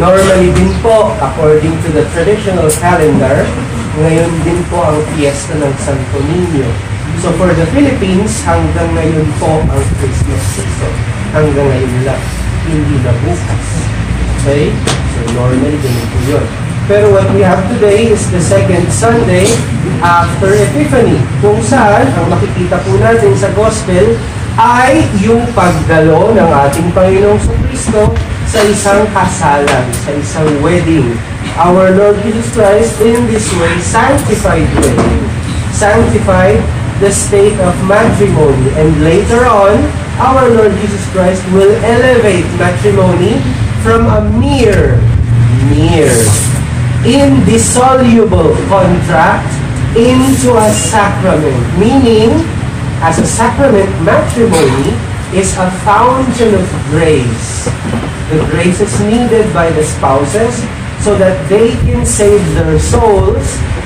Normally din po, according to the traditional calendar, ngayon din po ang fiesta ng Santo Niño. So for the Philippines, hanggang ngayon po ang Christmas season. Hanggang ngayon lang. Hindi na bukas. Okay? So normally din po yun. Pero what we have today is the second Sunday after Epiphany, kung saan ang makikita po natin sa Gospel ay yung pagdalo ng ating Panginoong Kristo sa isang kasalan, sa isang wedding. Our Lord Jesus Christ in this way sanctified wedding, sanctified the state of matrimony, and later on, our Lord Jesus Christ will elevate matrimony from a mere indissoluble contract into a sacrament, meaning as a sacrament, matrimony is a fountain of grace. The grace is needed by the spouses so that they can save their souls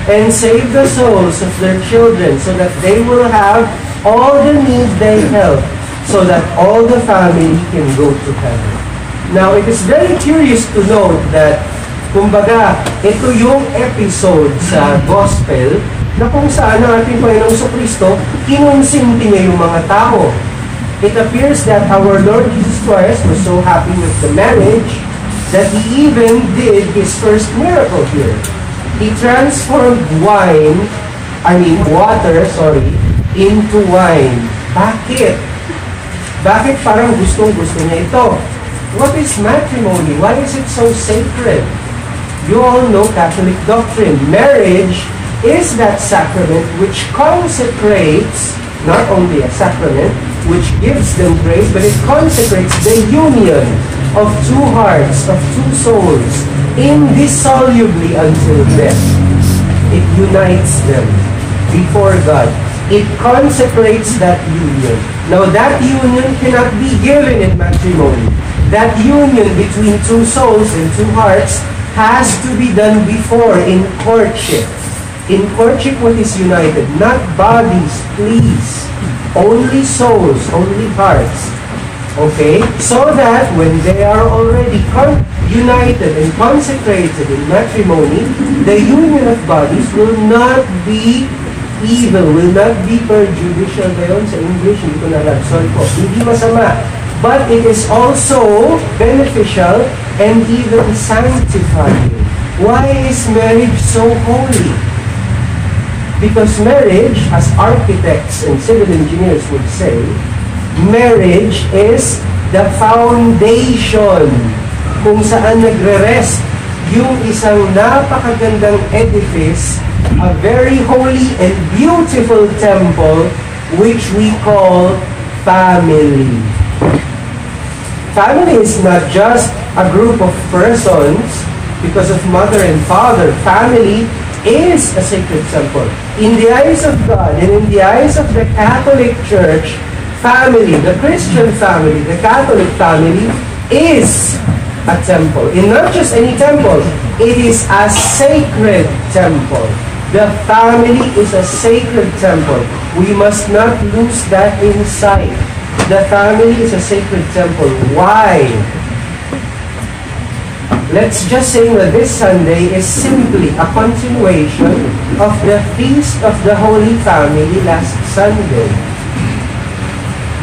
and save the souls of their children, so that they will have all the needs they have, so that all the family can go to heaven. Now, it is very curious to note that, kumbaga, ito yung episode sa Gospel na kung saan ang ating Panginoong Kristo, kinonsinti niya yung mga tao. It appears that our Lord Jesus Christ was so happy with the marriage that He even did His first miracle here. He transformed water, into wine. Bakit? Bakit parang gustong-gusto niya ito? What is matrimony? Why is it so sacred? You all know Catholic doctrine. Marriage is that sacrament which consecrates, not only a sacrament, which gives them grace, but it consecrates the union of two hearts, of two souls, indissolubly until death. It unites them before God. It consecrates that union. Now, that union cannot be given in matrimony. That union between two souls and two hearts has to be done before in courtship. In courtship, what is united? Not bodies, please. Only souls, only hearts. Okay? So that when they are already united and consecrated in matrimony, the union of bodies will not be evil, will not be prejudicial. Ngayon sa English, hindi ko nalab. Sorry po. Hindi masama. But it is also beneficial and even sanctifying. Why is marriage so holy? Because marriage, as architects and civil engineers would say, marriage is the foundation kung saan nagre-rest yung isang napakagandang edifice, a very holy and beautiful temple, which we call family. Family is not just a group of persons because of mother and father. Family is a sacred temple. In the eyes of God and in the eyes of the Catholic Church, family, the Christian family, the Catholic family is a temple. And not just any temple, it is a sacred temple. The family is a sacred temple. We must not lose that in sight. The family is a sacred temple. Why? Let's just say that this Sunday is simply a continuation of the Feast of the Holy Family last Sunday.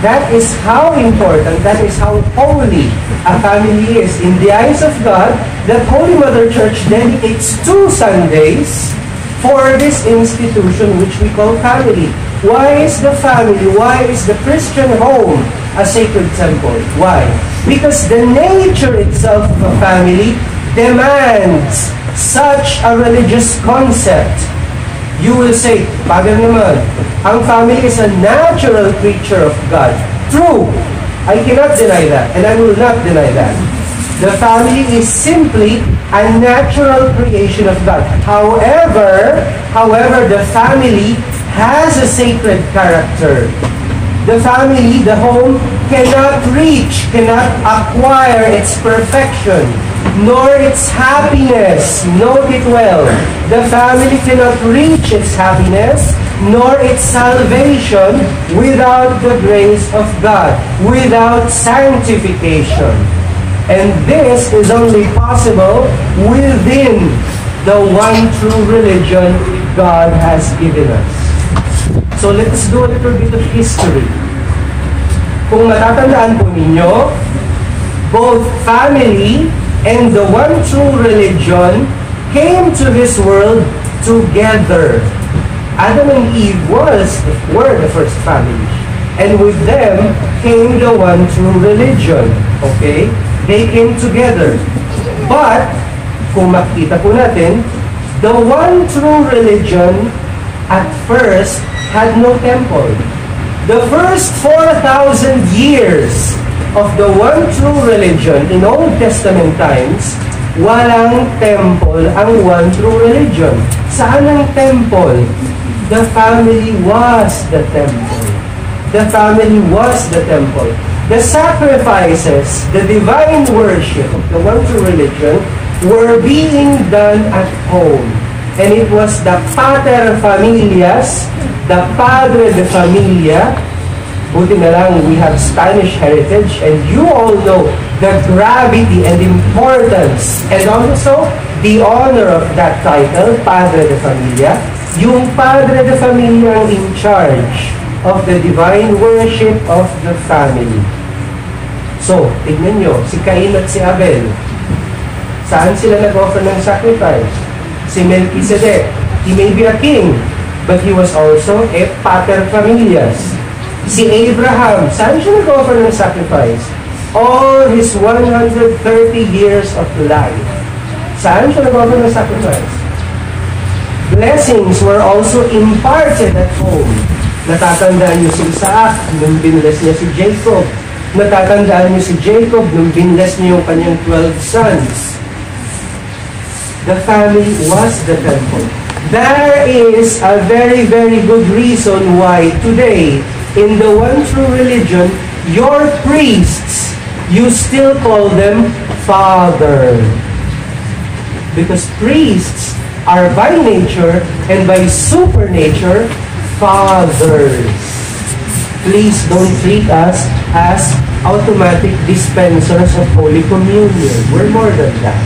That is how important, that is how holy a family is. In the eyes of God, that Holy Mother Church dedicates 2 Sundays for this institution which we call family. Why is the family, why is the Christian home a sacred temple? Why? Because the nature itself of a family demands such a religious concept. You will say, "Pagan naman, ang family is a natural creature of God." True. I cannot deny that, and I will not deny that. The family is simply a natural creation of God. However, the family has a sacred character. The family, the home, cannot reach, cannot acquire its perfection, nor its happiness. Note it well. The family cannot reach its happiness, nor its salvation without the grace of God, without sanctification. And this is only possible within the one true religion God has given us. So let us do a little bit of history. Kung matatandaan po ninyo, both family and the one true religion came to this world together. Adam and Eve were the first family. And with them came the one true religion. Okay? They came together. But, kung makita po natin, the one true religion at first had no temple. The first 4,000 years of the one true religion in Old Testament times, walang temple ang one true religion. Saan ang temple? The family was the temple. The family was the temple. The sacrifices, the divine worship of the one true religion were being done at home. And it was the pater familias, the padre de familia. Buti na lang, we have Spanish heritage, and you all know the gravity and importance, and also the honor of that title, padre de familia. Yung padre de familia ang in charge of the divine worship of the family. So, tignan nyo, si Cain at si Abel. Saan sila nag-offer ng sacrifice? Si Melchizedek, he may be a king, but he was also a pater familias. Si Abraham, saan siya nag-offer ng sacrifice? All his 130 years of life. Saan siya nag-offer ng sacrifice? Blessings were also imparted at home. Natatandaan niyo si Isaac nung binless niya si Jacob. Natatandaan niyo si Jacob nung binless niya yung kanyang 12 sons. The family was the temple. There is a very, very good reason why today, in the one true religion, your priests, you still call them Father. Because priests are by nature and by supernature fathers. Please don't treat us as automatic dispensers of Holy Communion. We're more than that.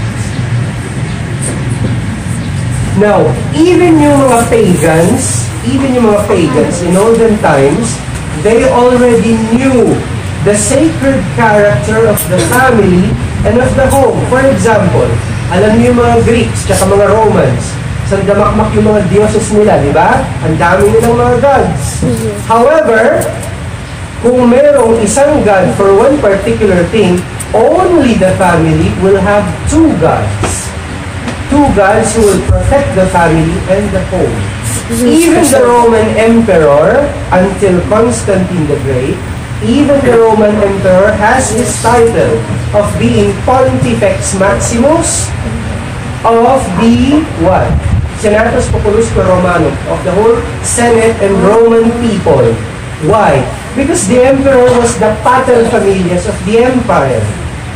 Now, even yung mga pagans in olden times, they already knew the sacred character of the family and of the home. For example, alam niyo yung mga Greeks tsaka mga Romans, sandamakmak yung mga dioses nila, di ba? Ang dami nilang mga gods. However, kung merong isang god for one particular thing, only the family will have two gods. Two gods who will protect the family and the home. Even the Roman Emperor, until Constantine the Great, even the Roman Emperor has his title of being Pontifex Maximus of the what? Senatus Populusque Romanum, of the whole Senate and Roman people. Why? Because the emperor was the pater familias of the empire.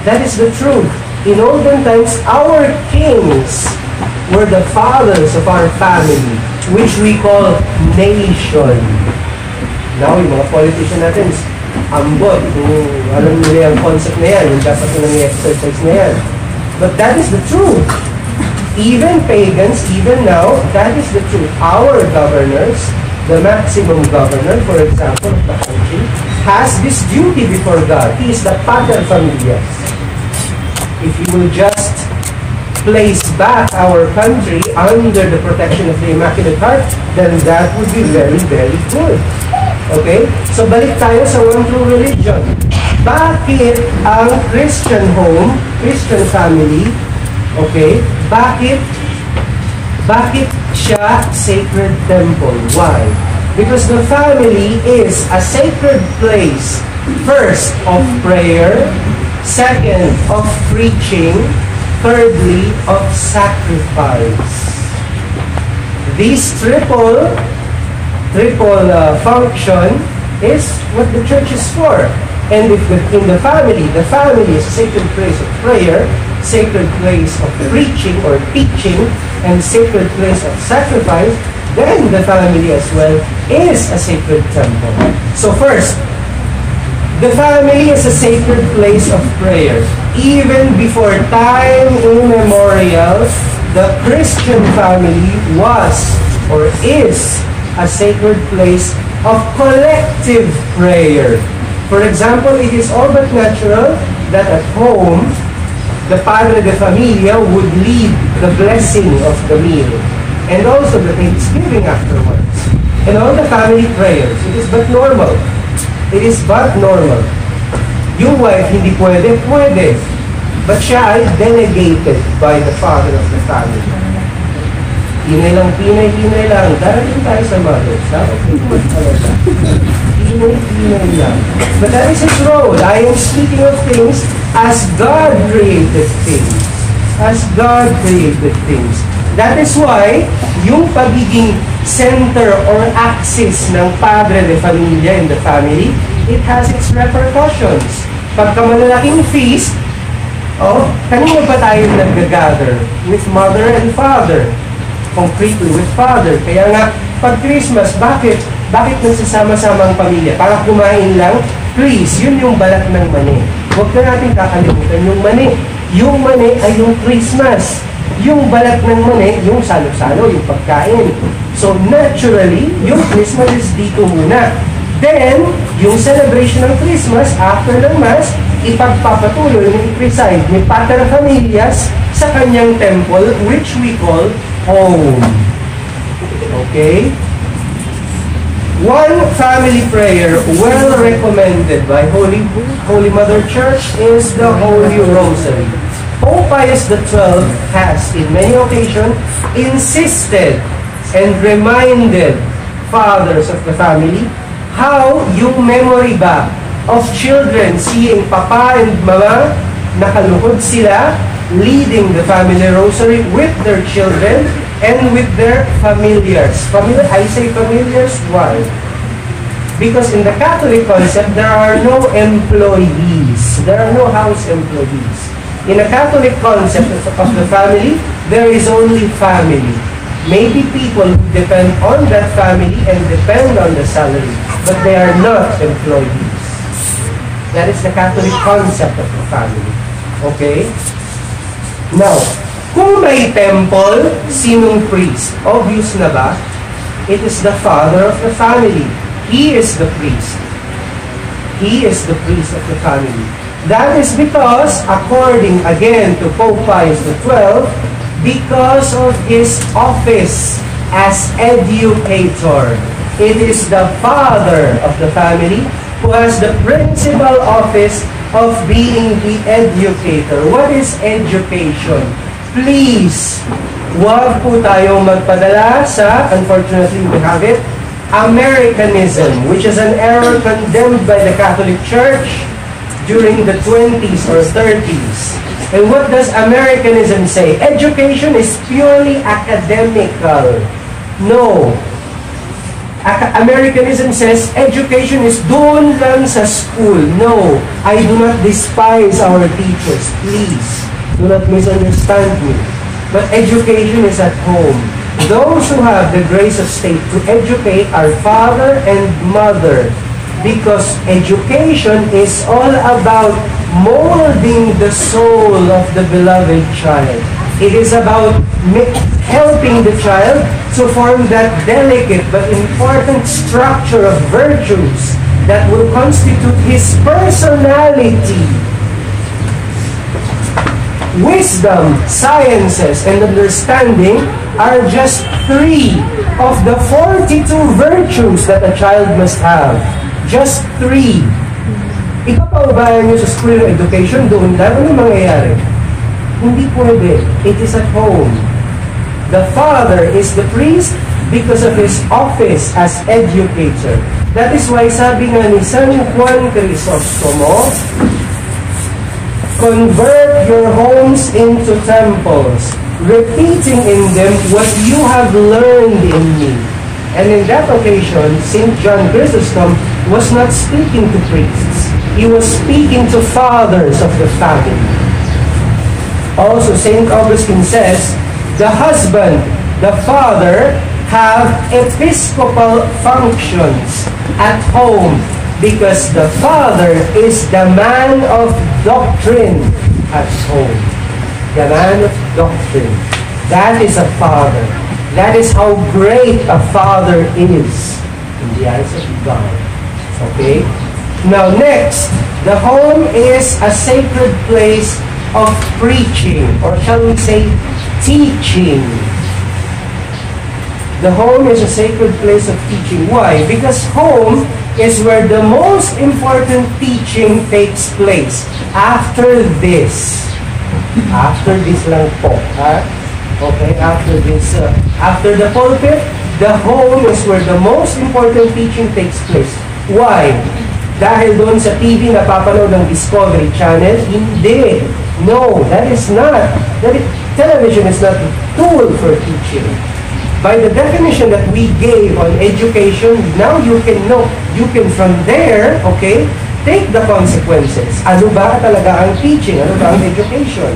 That is the truth. In olden times, our kings were the fathers of our family, which we call nation. Now, yung mga politician natin, ambot, alam nila yung concept na yan, yung dapat nila yung exercise na yan. But that is the truth. Even pagans, even now, that is the truth. Our governors, the maximum governor, for example, of the country, has this duty before God. He is the pater familias. If you will just place back our country under the protection of the Immaculate Heart, then that would be very, very good. Okay? So balik tayo sa one true religion. Bakit ang Christian home, Christian family, okay, bakit siya sacred temple? Why? Because the family is a sacred place, first of prayer, second of preaching, thirdly of sacrifice. This triple function is what the church is for. And if in the family is a sacred place of prayer, sacred place of preaching or teaching, and sacred place of sacrifice, then the family as well is a sacred temple. So first, the family is a sacred place of prayer. Even before time immemorial, the Christian family was or is a sacred place of collective prayer. For example, it is all but natural that at home, the padre de familia would lead the blessing of the meal and also the thanksgiving afterwards. And all the family prayers. It is but normal. It is but normal. Yung wife, hindi pwede, pwede. But siya ay delegated by the father of the family. Pinay lang. Darating tayo sa mothers. Okay, mas talaga. Pinay lang. But that is his role. I am speaking of things as God created things. As God created things. That is why, yung pagiging center or axis ng padre de familia in the family, it has its repercussions. Pagka malalaking feast, kanina ba tayo nag-gather? With mother and father. Concretely with father. Kaya nga, pag Christmas, bakit nagsasama-sama ang pamilya? Para kumain lang? Please, yun yung balat ng mani. Huwag na natin kakalimutan yung mani. Yung mani ay yung Christmas. Yung balat ng mani, yung salo-salo, yung pagkain. So, naturally, yung Christmas is dito muna. Then, yung celebration ng Christmas, after ng Mass, ipagpapatuloy ng i-preside ni Pater Familias sa kanyang temple, which we call home. Okay? One family prayer well recommended by Holy Mother Church is the Holy Rosary. Pope Pius XII has, in many occasions, insisted and reminded fathers of the family how yung memory ba of children seeing papa and mama nakaluhod sila leading the family rosary with their children and with their familiars. I say familiars, why? Because in the Catholic concept, there are no employees. There are no house employees. In a Catholic concept of the family, there is only family. Maybe people who depend on that family and depend on the salary, but they are not employees. That is the Catholic concept of the family. Okay? Now, kung may temple, sinong priest? Obvious na ba? It is the father of the family. He is the priest. He is the priest of the family. That is because, according again to Pope Pius XII, because of his office as educator. It is the father of the family who has the principal office of being the educator. What is education? Please, huwag po tayong magpadala sa, unfortunately we have it, Americanism, which is an error condemned by the Catholic Church during the 20s or 30s. And what does Americanism say? Education is purely academical. No. Americanism says education is doon lang sa school. No. I do not despise our teachers. Please, do not misunderstand me. But education is at home. Those who have the grace of state to educate are father and mother. Because education is all about molding the soul of the beloved child. It is about helping the child to form that delicate but important structure of virtues that will constitute his personality. Wisdom, sciences, and understanding are just 3 of the 42 virtues that a child must have. Just 3. Ipapaubayan nyo sa school of education, doon lang, ano mangyayari? Hindi pwede. It is at home. The father is the priest because of his office as educator. That is why sabi nga ni San Juan Crisostomo, convert your homes into temples, repeating in them what you have learned in me. And in that occasion, St. John Chrysostom was not speaking to priests. He was speaking to fathers of the family. Also, St. Augustine says, the husband, the father, have episcopal functions at home because the father is the man of doctrine. at home. The man of doctrine. That is a father. That is how great a father is in the eyes of God. Okay? Now next, the home is a sacred place of preaching, or shall we say, teaching. The home is a sacred place of teaching. Why? Because home is where the most important teaching takes place. After this lang po. Okay, after this, after the pulpit, the home is where the most important teaching takes place. Why? Dahil doon sa TV napapanood ng Discovery Channel? Hindi. No, that is not. Television is not a tool for teaching. By the definition that we gave on education, now you can know, you can from there, okay, take the consequences. Ano ba talaga ang teaching? Ano ba ang education?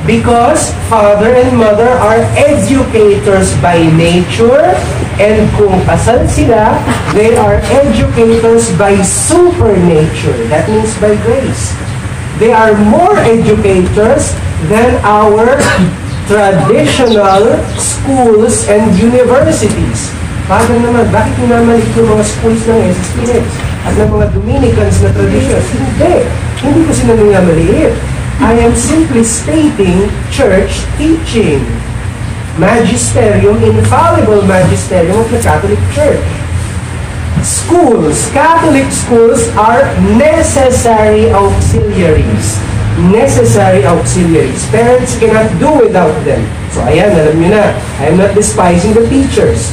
Because father and mother are educators by nature, and kung kasal sila, they are educators by supernature. That means by grace. They are more educators than our traditional schools and universities. Father naman, bakit minamalik yung mga schools ng SSPX at ng mga Dominicans na traditions? Hindi ko sila minamaliit. I am simply stating church teaching. Magisterium, infallible magisterium of the Catholic Church. Schools, Catholic schools are necessary auxiliaries. Necessary auxiliaries. Parents cannot do without them. So ayan, alam nyo na, I am not despising the teachers.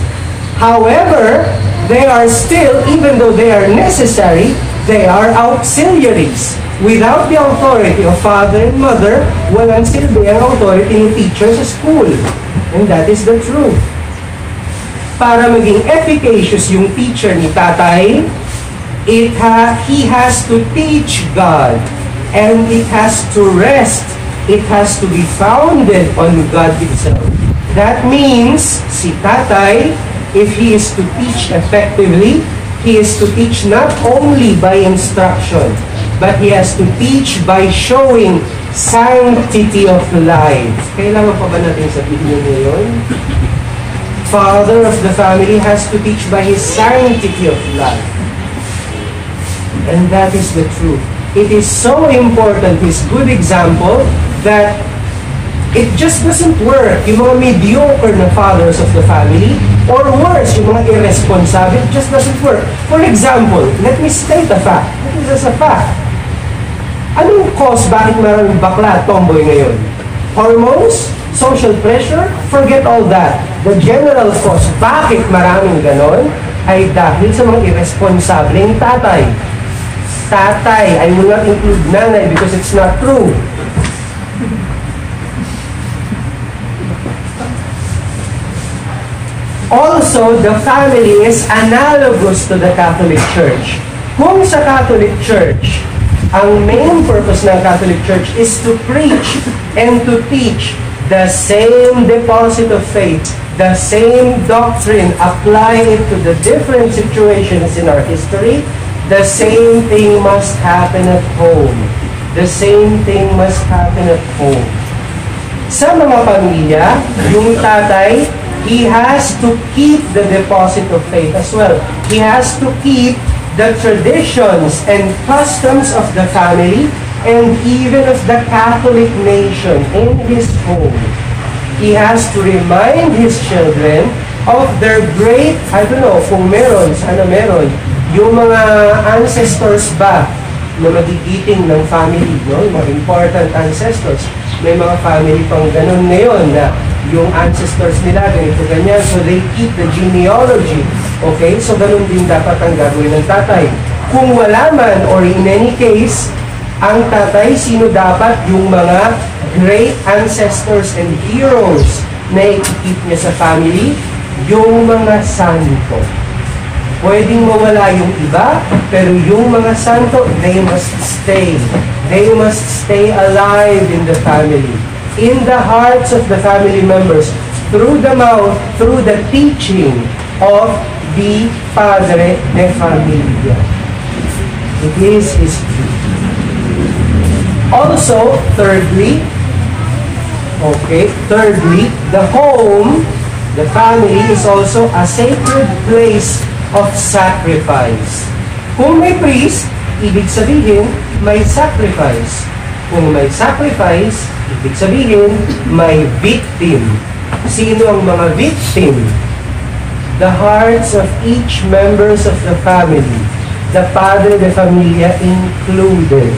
However, they are still, even though they are necessary, they are auxiliaries. Without the authority of father and mother, walang silbi ang authority ng teacher sa school. And that is the truth. Para maging efficacious yung teacher ni tatay, he has to teach God. And it has to rest. It has to be founded on God Himself. That means, si tatay, if he is to teach effectively, he is to teach not only by instruction, but he has to teach by showing sanctity of life. Kailangan pa ba natin sabihin ngayon? Father of the family has to teach by his sanctity of life. And that is the truth. It is so important, his good example, that it just doesn't work. Yung mga mediocre na fathers of the family, or worse, yung mga irresponsible, it just doesn't work. For example, let me state a fact. This is a fact. Anong cause bakit maraming bakla at tomboy ngayon? Hormones? Social pressure? Forget all that. The general cause bakit maraming ganon ay dahil sa mga irresponsableng tatay. Tatay, I will not include nanay because it's not true. Also, the family is analogous to the Catholic Church. Kung sa Catholic Church, ang main purpose ng Catholic Church is to preach and to teach the same deposit of faith, the same doctrine, apply it to the different situations in our history. The same thing must happen at home. The same thing must happen at home. Sa mga pamilya, yung tatay, he has to keep the deposit of faith as well. He has to keep the traditions and customs of the family and even of the Catholic nation in his home. He has to remind his children of their great, I don't know, kung meron, sana meron, yung mga ancestors ba na magigiting ng family, no? Yung mga important ancestors. May mga family pang ganun ngayon na yung ancestors nila, ganito, ganyan. So they keep the genealogy. Okay? So ganun din dapat ang gagawin ng tatay. Kung wala man, or in any case, ang tatay, sino dapat yung mga great ancestors and heroes na i-keep niya sa family? Yung mga santo. Pwedeng mawala yung iba, pero yung mga santo, they must stay. They must stay alive in the family. In the hearts of the family members, through the mouth, through the teaching of the Padre de Familia. It is his truth. Also, thirdly, the home, the family is also a sacred place of sacrifice. Kung may priest, ibig sabihin, may sacrifice. Kung may sacrifice, ibig sabihin, may victim. Sino ang mga victim? The hearts of each members of the family, the padre de familia included.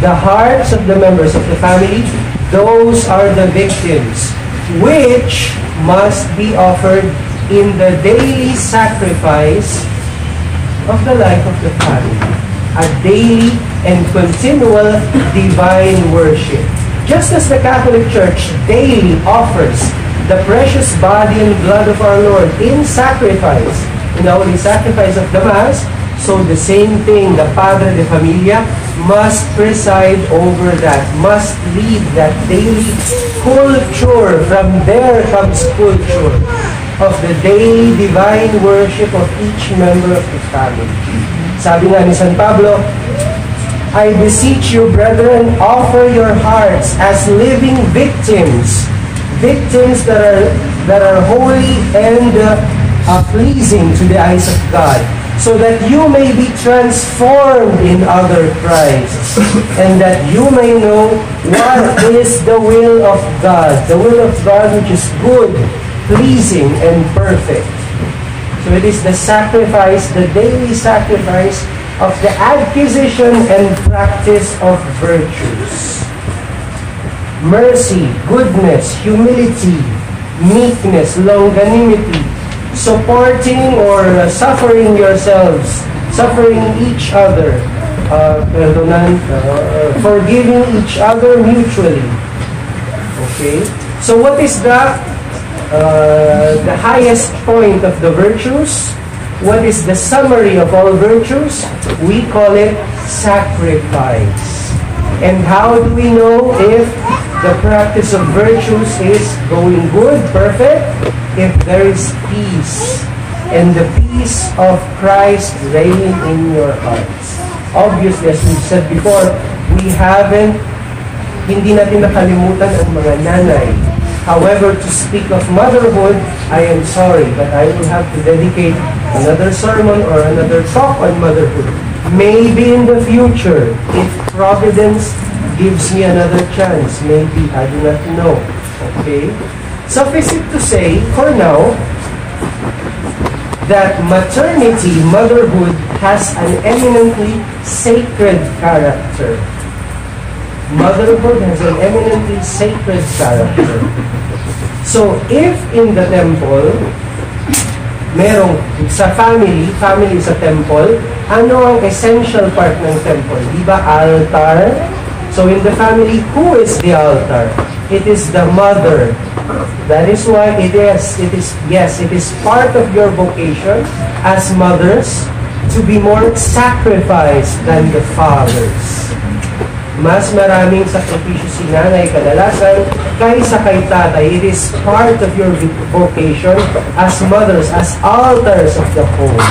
The hearts of the members of the family, those are the victims, which must be offered in the daily sacrifice of the life of the family. A daily and continual divine worship. Just as the Catholic Church daily offers the precious body and blood of our Lord in sacrifice, in the holy sacrifice of the Mass, so the same thing, the Padre de Familia must preside over that, must lead that daily culture. From there comes culture of the daily divine worship of each member of the family. Sabi nga ni San Pablo, I beseech you, brethren, offer your hearts as living victims, victims that are holy and pleasing to the eyes of God, so that you may be transformed in other Christ, and that you may know what is the will of God, the will of God which is good, pleasing, and perfect. So it is the sacrifice, the daily sacrifice of the acquisition and practice of virtues. Mercy, goodness, humility, meekness, longanimity, supporting or suffering yourselves, suffering each other, forgiving each other mutually. Okay? So what is the highest point of the virtues? What is the summary of all virtues? We call it sacrifice. And how do we know if the practice of virtues is going good, perfect? If there is peace, and the peace of Christ reigning in your hearts. Obviously, as we've said before, hindi natin nakalimutan ang mga nanay. However, to speak of motherhood, I am sorry, but I will have to dedicate another sermon or another talk on motherhood. Maybe in the future, if Providence gives me another chance, maybe, I do not know. Okay? Suffice it to say, for now, that maternity, motherhood, has an eminently sacred character. Motherhood has an eminently sacred character. So, if in the temple, merong sa family sa temple, ano ang essential part ng temple? Di ba altar? So, in the family, who is the altar? It is the mother. That is why it is part of your vocation as mothers to be more sacrificed than the fathers. Mas maraming sakripisyo si nanay kadalasan kaysa kay tatay. It is part of your vocation as mothers, as altars of the home.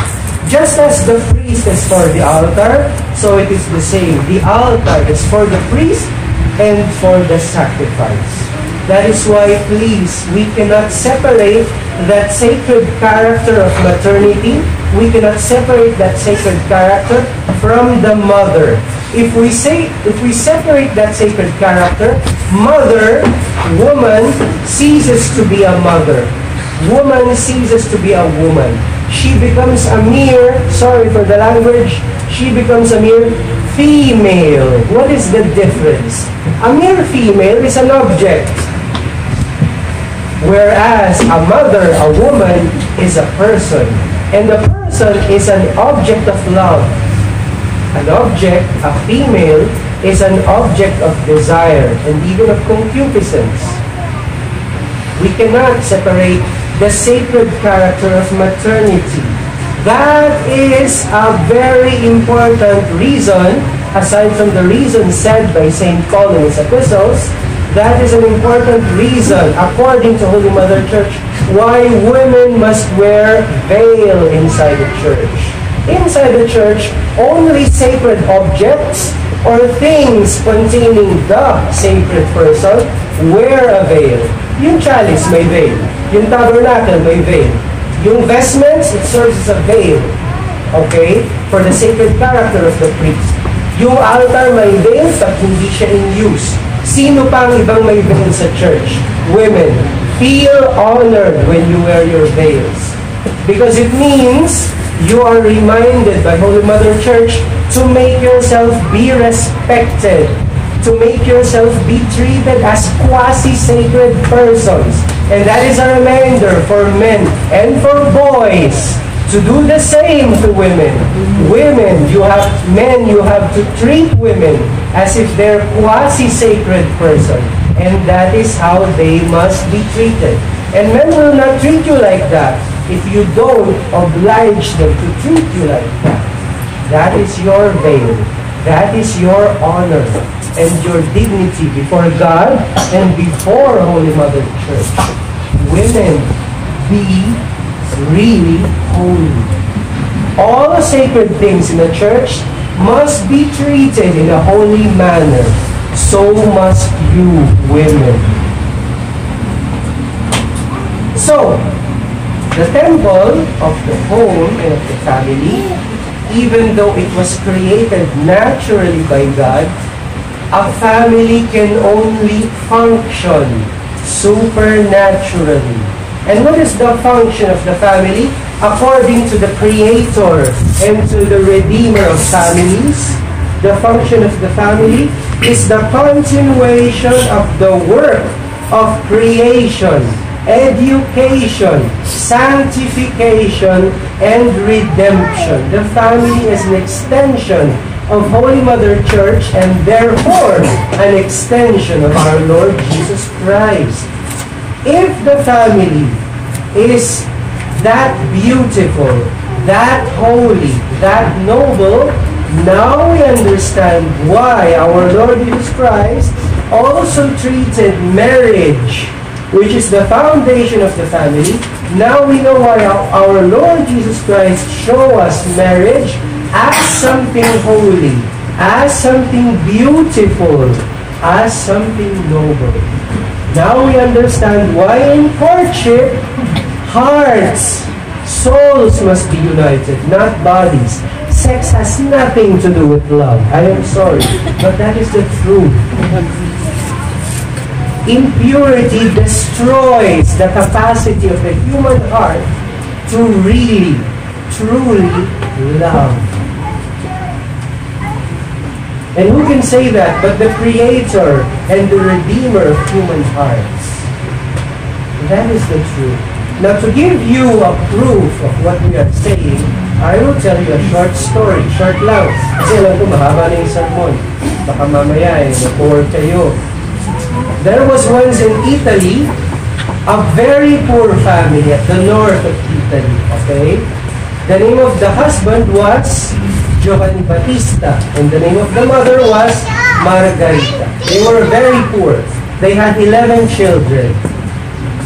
Just as the priest is for the altar, so it is the same. The altar is for the priest and for the sacrifice. That is why, please, we cannot separate that sacred character of maternity. We cannot separate that sacred character from the mother. If we separate that sacred character, mother, woman, ceases to be a mother. Woman ceases to be a woman. She becomes a mere, sorry for the language, she becomes a mere female. What is the difference? A mere female is an object. Whereas a mother, a woman, is a person. And the person is an object of love. An object, a female, is an object of desire and even of concupiscence. We cannot separate the sacred character of maternity. That is a very important reason, aside from the reason said by St. Paul in his epistles. That is an important reason, according to Holy Mother Church, why women must wear veil inside the church. Inside the church, only sacred objects or things containing the sacred person wear a veil. Yung chalice may veil. Yung tabernacle may veil. Yung vestments, it serves as a veil. Okay? For the sacred character of the priest. Yung altar may veil, but hindi siya in use. Sino pang ibang may veil sa church? Women. Feel honored when you wear your veils. Because it means you are reminded by Holy Mother Church to make yourself be respected, to make yourself be treated as quasi-sacred persons. And that is a reminder for men and for boys to do the same to women. Women, men, you have to treat women as if they're quasi-sacred person. And that is how they must be treated. And men will not treat you like that if you don't oblige them to treat you like that. That is your veil. That is your honor and your dignity before God and before Holy Mother Church. Women, be really holy. All sacred things in the church must be treated in a holy manner. So must you, women. So, the temple of the home and of the family, even though it was created naturally by God, a family can only function supernaturally. And what is the function of the family? According to the Creator and to the Redeemer of families, the function of the family is the continuation of the work of creation, education, sanctification, and redemption. The family is an extension of Holy Mother Church and therefore an extension of our Lord Jesus Christ. If the family is that beautiful, that holy, that noble, now we understand why our Lord Jesus Christ also treated marriage, which is the foundation of the family. Now we know why our Lord Jesus Christ showed us marriage as something holy, as something beautiful, as something noble. Now we understand why in courtship, hearts, souls must be united, not bodies. Sex has nothing to do with love. I am sorry, but that is the truth. Impurity destroys the capacity of the human heart to really, truly love. And who can say that but the Creator and the Redeemer of human hearts? That is the truth. Now, to give you a proof of what we are saying, I will tell you a short story, short lang. Kasi alam ko, mahaba na yung sermon. Baka mamaya, na-bored kayo. There was once in Italy, a very poor family at the north of Italy, okay? The name of the husband was Giovanni Battista, and the name of the mother was Margarita. They were very poor. They had 11 children.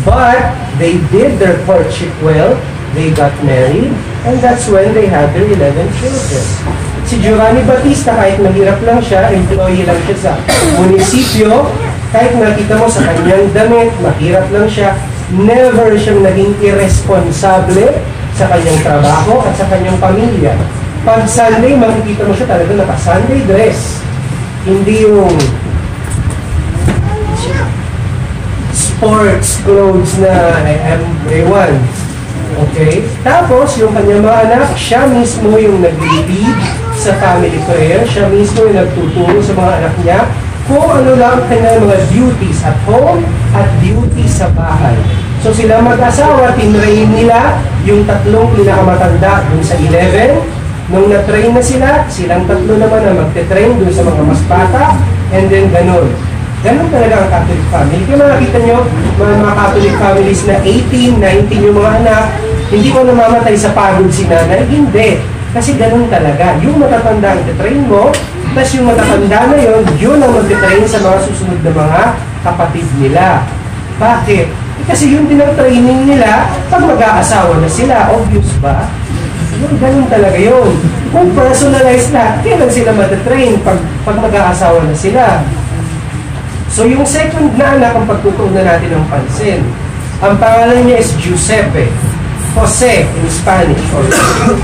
But they did their courtship well, they got married, and that's when they had their 11 children. Si Giovanni Battista, kahit mahirap lang siya, employee lang siya sa munisipyo, kahit nakita mo sa kanyang damit, mahirap lang siya, never siyang naging irresponsable sa kanyang trabaho at sa kanyang pamilya. Pag Sunday, makikita mo siya talaga naka-Sunday dress. Hindi yung sports clothes na ewan. Okay? Tapos, yung kanyang mga anak, siya mismo yung nag-lead sa family prayer. Siya mismo yung nagtuturo sa mga anak niya kung ano lang kanyang mga duties at home at duties sa bahay. So, sila mag-asawa, tinrain nila yung tatlong pinakamatanda dun sa 11. Nung na-train na sila, silang tatlo naman na magte-train dun sa mga mas bata, and then ganun. Ganun talaga ang Catholic family. Kaya makikita nyo, mga Catholic families na 18, 19 yung mga anak, hindi ko namamatay sa pagod si nanay. Hindi. Kasi ganun talaga. Yung matatanda ang titrain mo, tapos yung matatanda na yun ang magtitrain sa mga susunod na mga kapatid nila. Bakit? Kasi yung training nila, pag mag-aasawa na sila, obvious ba? Ganun talaga yun. Kung personalized na, kailan sila matatrain pag mag-aasawa na sila? So yung second na anak ang pagtutuunan natin ng pansin. Ang pangalan niya is Giuseppe. Jose in Spanish or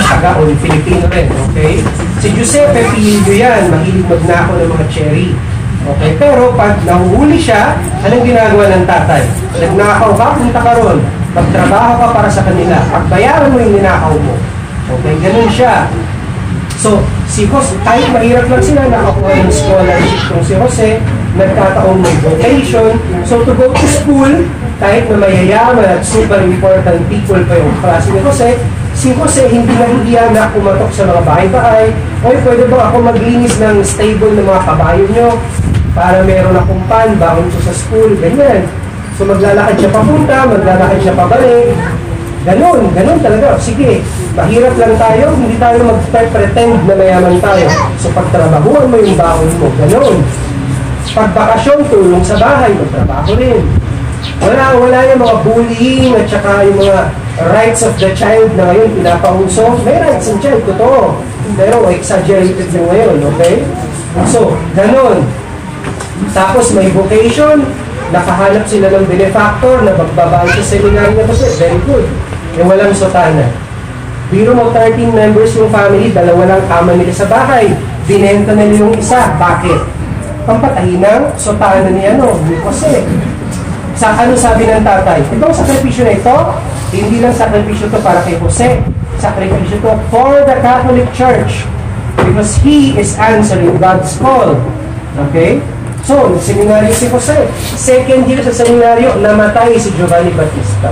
Tagaon, Filipino rin, okay? Si Giuseppe, pilyo yan, mahilig magnako ng mga cherry. Okay, pero pag nahuhuli siya, anong ginagawa ng tatay? Nagnakaw ka, punta ka ron. Magtrabaho ka para sa kanila. Pagbayaran mo yung ninakaw mo. Okay, ganun siya. So, si Jose, kahit mahirap lang sila, nakakuha ng scholarship kung si Jose, nagkataong may vocation. So, to go to school, kahit na mayayaman at super important people pa yung klase ni Jose, si Jose hindi nahihiya na kumatok sa mga bahay-bahay. Oy, pwede ba ako maglinis ng stable ng mga kabayo nyo para meron akong pan, baon ko sa school, ganyan. So, maglalakad siya papunta, maglalakad siya pabalik. Ganun talaga. Sige, mahirap lang tayo, hindi tayo mag-pretend na mayaman tayo. So, pagtrabahuan mo yung baon mo, ganun. Pag bakasyon, tulong sa bahay, magtrabaho rin. Wala yung mga bullying at saka yung mga rights of the child na ngayon pinapauso. May rights ng child, totoo. Pero exaggerated yung ngayon, okay? So, ganun. Tapos may vocation, nakahanap sila ng benefactor na magbabalik sa seminary na kasi. Very good. Yung walang sotana. Biro mo 13 members yung family, dalawa lang kama nila sa bahay. Binenta nila yung isa. Bakit? Pampatahin ng sotana ni Jose. Sa ano sabi ng tatay? Itong sakripisyo na ito, hindi lang sakripisyo ito para kay Jose. Sakripisyo ito for the Catholic Church. Because he is answering God's call. Okay? So, seminaryo si Jose. Second year sa seminaryo, namatay si Giovanni Battista.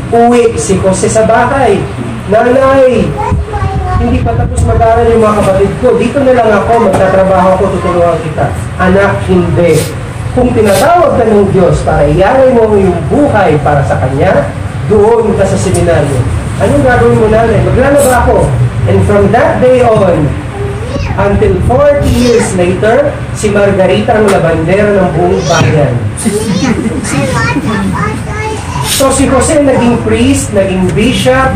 Uwi si Jose sa bahay. Nanay, hindi pa tapos mag-aaral yung mga kapatid ko. Dito na lang ako, magtatrabaho ako, tutulungan kita. Anak, hindi. Kung tinatawag ka ng Diyos para iyaray mo yung buhay para sa Kanya, doon ka sa seminaryo. Anong gagawin mo, nanay? Maglalaba ako. And from that day on, until 40 years later, si Margarita ang labandera ng buong bayan. So si Jose naging priest, naging bishop,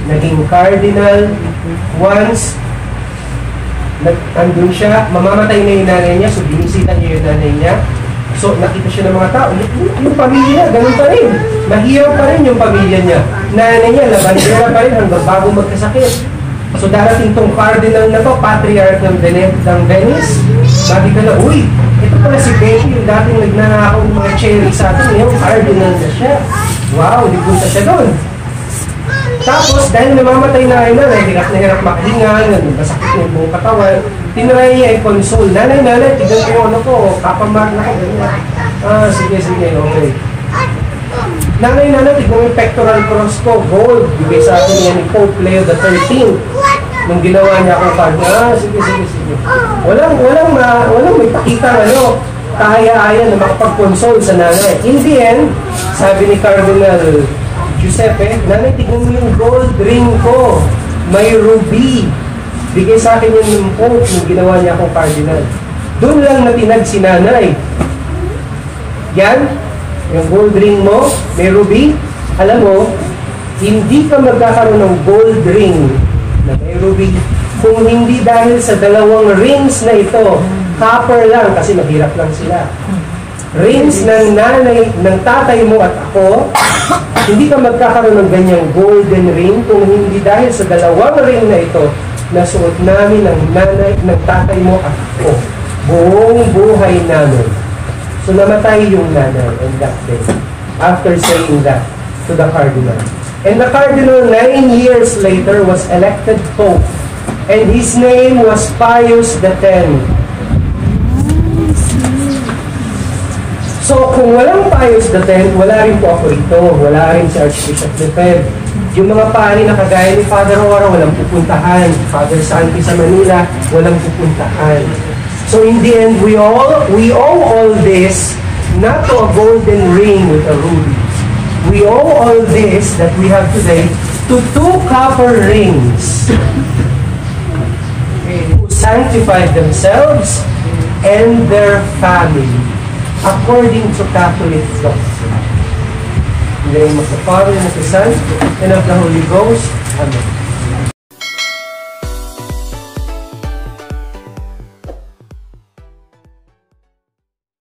naging cardinal. Once, andun siya, mamamatay na yung nanay niya, so binisita niya yung nanay niya. So nakita siya ng mga tao, yung pamilya, ganun pa rin. Mahirap pa rin yung pamilya niya. Nanay niya, labandera pa rin hanggang bago magkasakit. So darating tong cardinal na to, patriarch ng Venice, sabi ka na, uy, ito pala si Becky, yung dating nagnanakaw ng mga cherry sa atin, yung cardinal na siya. Wow, di punta siya doon. Tapos, dahil namamatay na hirap na hirap makahinga, masakit na yung buong katawan, tinry niya i-console. Nanay, tignan ko yung ano ko, kapamag na ko, ganyan. Sige, okay. Nanay, tignan mo yung pectoral cross ko, gold. Bigay sa akin yan ni Pope Leo XIII. Nung ginawa niya akong card, sige. Walang may pakita, kahaya-aya na makapag-console sa nanay. In the end, sabi ni Cardinal Giuseppe, nanay, tignan mo yung gold ring ko. May ruby. Bigay sa akin yun ng Pope nung ginawa niya akong cardinal. Doon lang natinag si nanay. Yan, yung gold ring mo, may ruby. Alam mo, hindi ka magkakaroon ng gold ring na may ruby kung hindi dahil sa dalawang rings na ito. Copper lang kasi mahirap lang sila. Rings ng nanay, ng tatay mo at ako, hindi ka magkakaroon ng ganyang golden ring kung hindi dahil sa dalawang ring na ito na suot namin ng nanay, ng tatay mo at ako. Buong buhay namin. So namatay yung nanay on that day after saying that to the cardinal. And the cardinal 9 years later was elected Pope. And his name was Pius X. So kung walang Pius X, wala rin po ako ito. Wala rin si Archbishop Lefebvre. Yung mga pari na kagaya ni Father Ora, walang pupuntahan. Father Santi sa Manila, walang pupuntahan. So in the end, we owe all this not to a golden ring with a ruby. We owe all this that we have today to 2 copper rings who sanctified themselves and their family according to Catholic doctrine. In the name of the Father, and of the Son, and of the Holy Ghost. Amen.